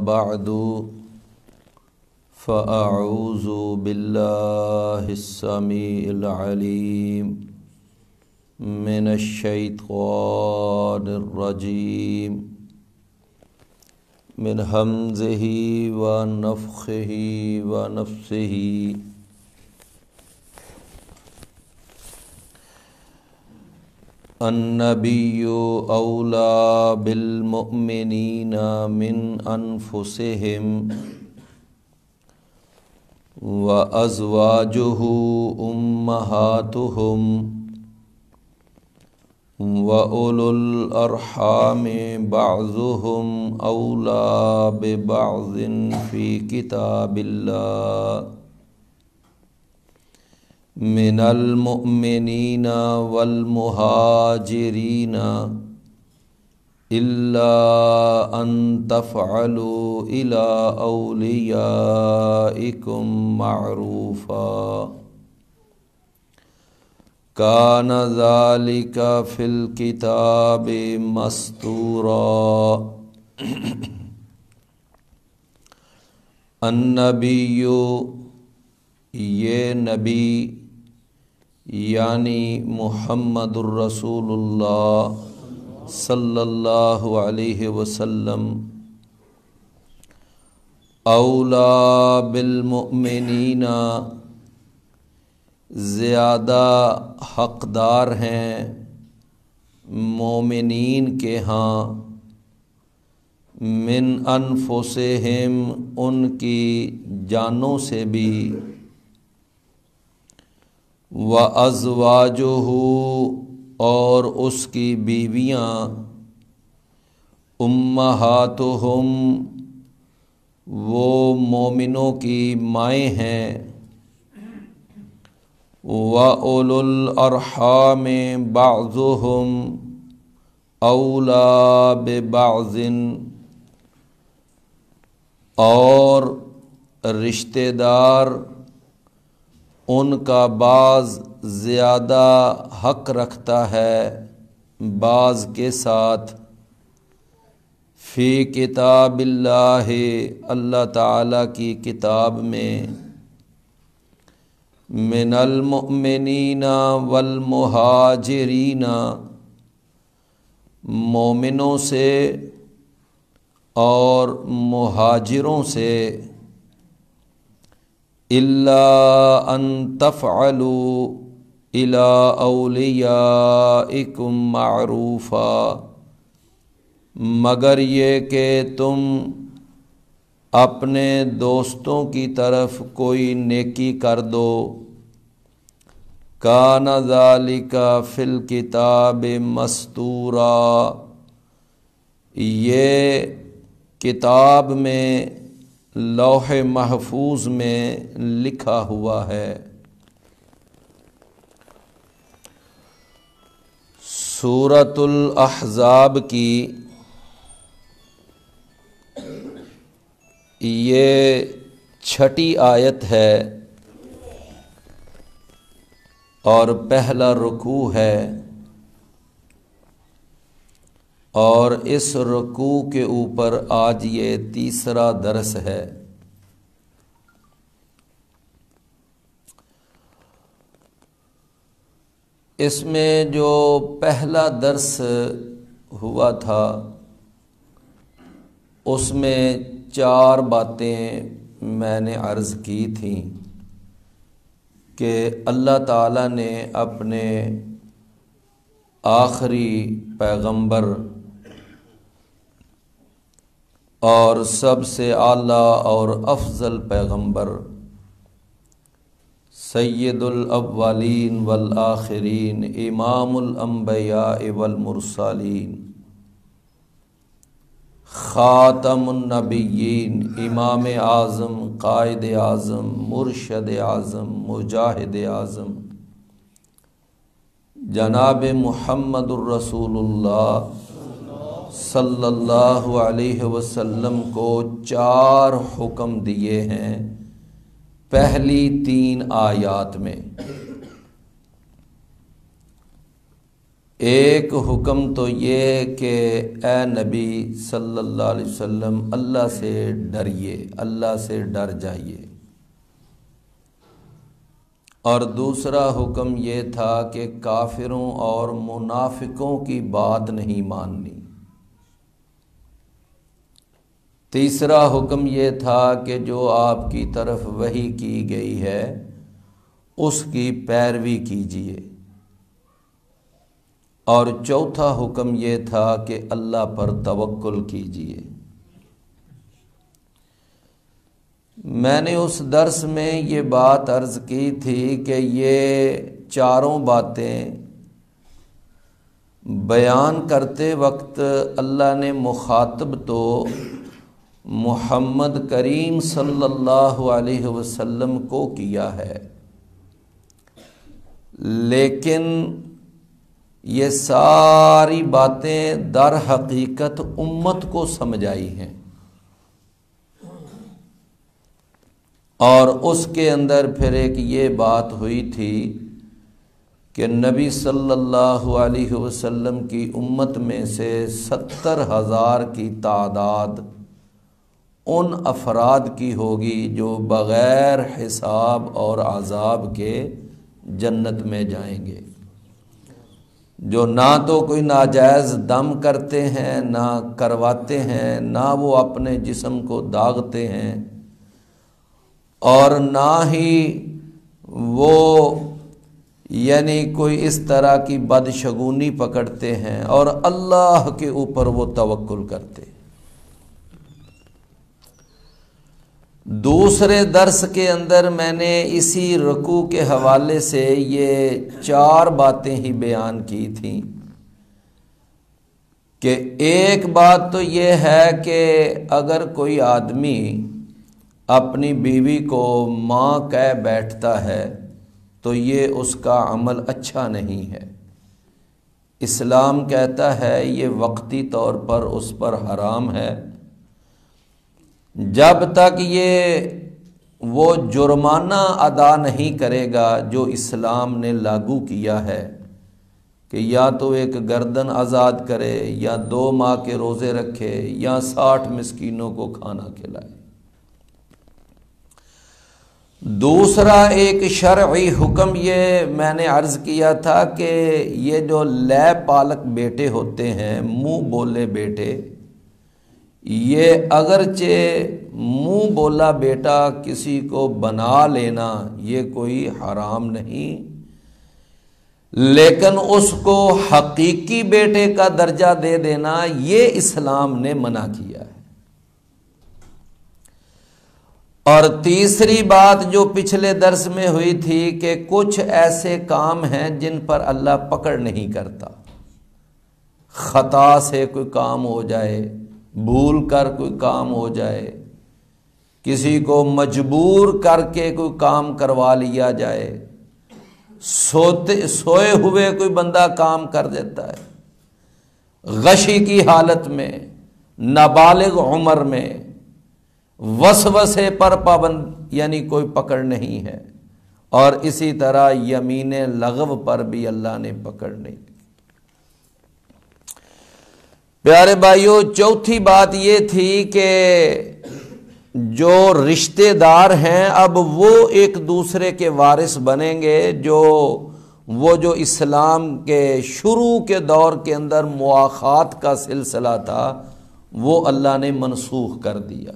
بعد فأعوذ بالله السميع العليم من الشيطان الرجيم من همزه ونفخه ونفثه النبي أولى بالمؤمنين من أنفسهم وأزواجه أمهاتهم وأولو الأرحام بعضهم أولى ببعض في كتاب الله من المؤمنين والمهاجرين إلا أن تفعلوا إلى أوليائكم معروفا كان ذلك في الكتاب مسطورا النبی یہ نبی یعنی محمد الرسول اللہ صلی اللہ علیہ وسلم اولا بالمؤمنین زیادہ حقدار ہیں مومنین کے ہاں من انفسہم ان کی جانوں سے بھی وَأَزْوَاجُهُ اور اس کی بیویاں اُمَّہَاتُهُمْ وہ مومنوں کی مائیں ہیں وَأُولُو الْأَرْحَامِ بَعْضُهُمْ أَوْلَى بِبَعْضٍ اور رشتہ دار ان کا بعض زیادہ حق رکھتا ہے بعض کے ساتھ فی کتاب اللہ اللہ تعالیٰ کی کتاب میں من المؤمنین والمہاجرین مومنوں سے اور مہاجروں سے الا ان تفعلوا الى اولیائکم معروفا مگر یہ کہ تم اپنے دوستوں کی طرف کوئی نیکی کر دو کان ذالک فی الکتاب مسطورا یہ کتاب میں لوح محفوظ میں لکھا ہوا ہے سورۃ الاحزاب کی یہ 6ٹھی آیت ہے اور پہلا رکوع ہے اور اس رکوع کے اوپر آج یہ تیسرا درس ہے اس میں جو پہلا درس ہوا تھا اس میں 4 باتیں میں نے عرض کی تھیں کہ اللہ تعالیٰ نے اپنے آخری پیغمبر اور سب سے اعلیٰ اور افضل پیغمبر سید الاولین والآخرین امام الانبیاء والمرسلین خاتم النبیین امام اعظم قائد اعظم مرشد اعظم مجاہد اعظم جناب محمد الرسول اللہ صلی اللہ علیہ وسلم کو 4 حکم دیے ہیں پہلی 3 آیات میں۔ ایک حکم تو یہ کہ اے نبی صلی اللہ علیہ وسلم اللہ سے ڈریے، اللہ سے ڈر جائیے، اور دوسرا حکم یہ تھا کہ کافروں اور منافقوں کی بات نہیں ماننی۔ تیسرا حکم یہ تھا کہ جو آپ کی طرف وحی کی گئی ہے اس کی پیروی کیجیے، اور چوتھا حکم یہ تھا کہ اللہ پر توکل کیجیے۔ میں نے اس درس میں یہ بات عرض کی تھی کہ یہ چاروں باتیں بیان کرتے وقت اللہ نے مخاطب تو محمد کریم صلی اللہ علیہ وسلم کو کیا ہے، لیکن یہ ساری باتیں در حقیقت امت کو سمجھائی ہیں، اور اس کے اندر پھر ایک یہ بات ہوئی تھی کہ نبی صلی اللہ علیہ وسلم کی امت میں سے 70,000 کی تعداد ان افراد کی ہوگی جو بغیر حساب اور عذاب کے جنت میں جائیں گے، جو نہ تو کوئی ناجائز دم کرتے ہیں، نہ کرواتے ہیں، نہ وہ اپنے جسم کو داغتے ہیں، اور نہ ہی وہ یعنی کوئی اس طرح کی بدشگونی پکڑتے ہیں، اور اللہ کے اوپر وہ توکل کرتے ہیں۔ دوسرے درس کے اندر میں نے اسی رکوع کے حوالے سے یہ 4 باتیں ہی بیان کی تھیں کہ ایک بات تو یہ ہے کہ اگر کوئی آدمی اپنی بیوی کو ماں کہہ بیٹھتا ہے تو یہ اس کا عمل اچھا نہیں ہے، اسلام کہتا ہے یہ وقتی طور پر اس پر حرام ہے، جب تک یہ وہ جرمانہ ادا نہیں کرے گا جو اسلام نے لاگو کیا ہے کہ یا تو ایک گردن آزاد کرے، یا 2 ماہ کے روزے رکھے، یا 60 مسکینوں کو کھانا کھلائے۔ دوسرا ایک شرعی حکم یہ میں نے عرض کیا تھا کہ یہ جو لے پالک بیٹے ہوتے ہیں، منہ بولے بیٹے، یہ اگرچہ منہ بولا بیٹا کسی کو بنا لینا یہ کوئی حرام نہیں، لیکن اس کو حقیقی بیٹے کا درجہ دے دینا یہ اسلام نے منع کیا ہے۔ اور تیسری بات جو پچھلے درس میں ہوئی تھی کہ کچھ ایسے کام ہیں جن پر اللہ پکڑ نہیں کرتا، خطا سے کوئی کام ہو جائے، بھول کر کوئی کام ہو جائے، کسی کو مجبور کر کے کوئی کام کروا لیا جائے، سوئے ہوئے کوئی بندہ کام کر دیتا ہے، غشی کی حالت میں، نابالغ عمر میں، وسوسے پر پابند یعنی کوئی پکڑ نہیں ہے، اور اسی طرح یمین لغو پر بھی اللہ نے پکڑ نہیں۔ پیارے بھائیو، چوتھی بات یہ تھی کہ جو رشتہ دار ہیں اب وہ ایک دوسرے کے وارث بنیں گے، جو اسلام کے شروع کے دور کے اندر مواخات کا سلسلہ تھا وہ اللہ نے منسوخ کر دیا۔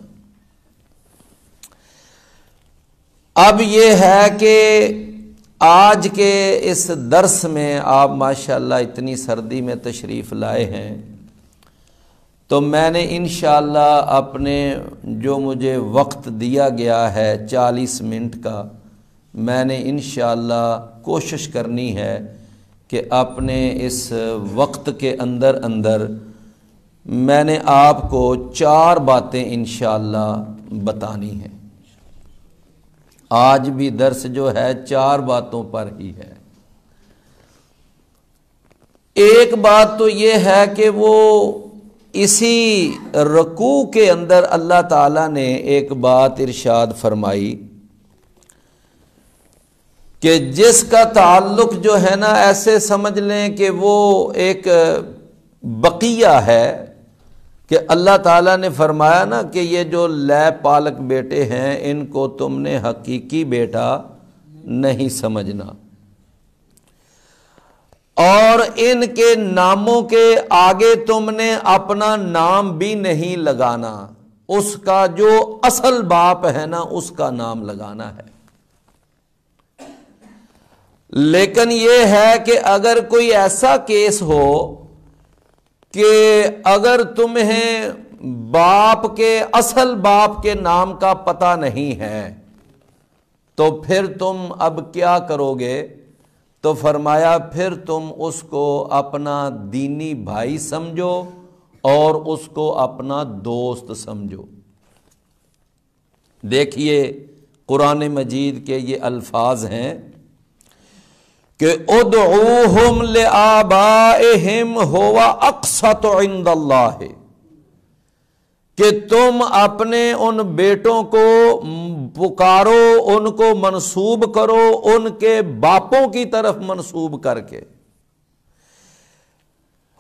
اب یہ ہے کہ آج کے اس درس میں آپ ماشاءاللہ اتنی سردی میں تشریف لائے ہیں، تو میں نے انشاءاللہ اپنے جو مجھے وقت دیا گیا ہے 40 منٹ کا، میں نے انشاءاللہ کوشش کرنی ہے کہ اپنے اس وقت کے اندر میں نے آپ کو 4 باتیں انشاءاللہ بتانی ہیں۔ آج بھی درس جو ہے 4 باتوں پر ہی ہے۔ ایک بات تو یہ ہے کہ وہ اسی رکوع کے اندر اللہ تعالیٰ نے ایک بات ارشاد فرمائی کہ جس کا تعلق جو ہے نا ایسے سمجھ لیں کہ وہ ایک بقیہ ہے، کہ اللہ تعالیٰ نے فرمایا نا کہ یہ جو لیب پالک بیٹے ہیں ان کو تم نے حقیقی بیٹا نہیں سمجھنا، اور ان کے ناموں کے آگے تم نے اپنا نام بھی نہیں لگانا، اس کا جو اصل باپ ہے نا اس کا نام لگانا ہے۔ لیکن یہ ہے کہ اگر کوئی ایسا کیس ہو کہ اگر تمہیں باپ کے اصل باپ کے نام کا پتہ نہیں ہے تو پھر تم اب کیا کرو گے؟ تو فرمایا پھر تم اس کو اپنا دینی بھائی سمجھو اور اس کو اپنا دوست سمجھو۔ دیکھیے قرآن مجید کے یہ الفاظ ہیں کہ ادعوہم لآبائہم ہو اقسط عند اللہ، کہ تم اپنے ان بیٹوں کو پکارو، ان کو منسوب کرو ان کے باپوں کی طرف منسوب کر کے۔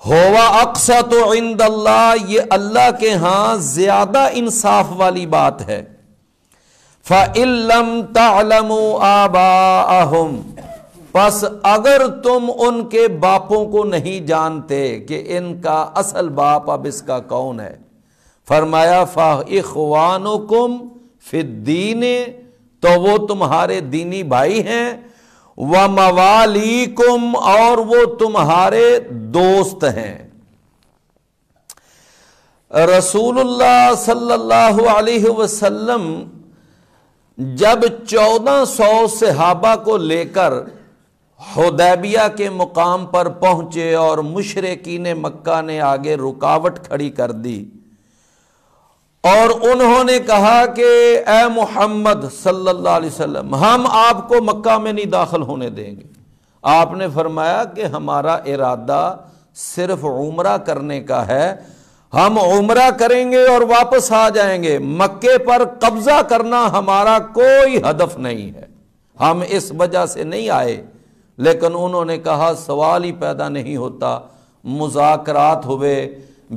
ہوا اقسط عند اللہ، یہ اللہ کے ہاں زیادہ انصاف والی بات ہے۔ فَإِن لَّمْ تَعْلَمُوا آبَاءَهُمْ، پس اگر تم ان کے باپوں کو نہیں جانتے کہ ان کا اصل باپ اب اس کا کون ہے، فرمایا فَإِخْوَانُكُمْ فِي الدِّينِ، تو وہ تمہارے دینی بھائی ہیں، وَمَوَالِيكُمْ، اور وہ تمہارے دوست ہیں۔ رسول اللہ صلی اللہ علیہ وسلم جب 1400 صحابہ کو لے کر حدیبیہ کے مقام پر پہنچے اور مشرکین مکہ نے آگے رکاوٹ کھڑی کر دی اور انہوں نے کہا کہ اے محمد صلی اللہ علیہ وسلم ہم آپ کو مکہ میں نہیں داخل ہونے دیں گے، آپ نے فرمایا کہ ہمارا ارادہ صرف عمرہ کرنے کا ہے، ہم عمرہ کریں گے اور واپس آ جائیں گے، مکے پر قبضہ کرنا ہمارا کوئی ہدف نہیں ہے، ہم اس وجہ سے نہیں آئے۔ لیکن انہوں نے کہا سوال ہی پیدا نہیں ہوتا، مذاکرات ہوئے،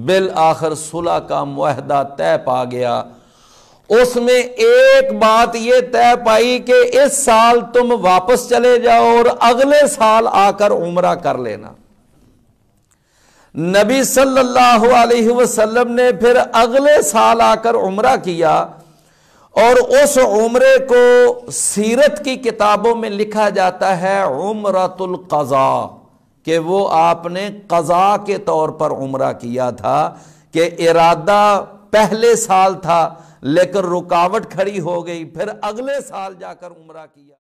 بالآخر صلح کا معاہدہ طے پا گیا۔ اس میں ایک بات یہ طے پائی کہ اس سال تم واپس چلے جاؤ اور اگلے سال آ کر عمرہ کر لینا۔ نبی صلی اللہ علیہ وسلم نے پھر اگلے سال آ کر عمرہ کیا، اور اس عمرے کو سیرت کی کتابوں میں لکھا جاتا ہے عمرۃ القضاء، کہ وہ آپ نے قضاء کے طور پر عمرہ کیا تھا، کہ ارادہ پہلے سال تھا لیکن رکاوٹ کھڑی ہو گئی، پھر اگلے سال جا کر عمرہ کیا۔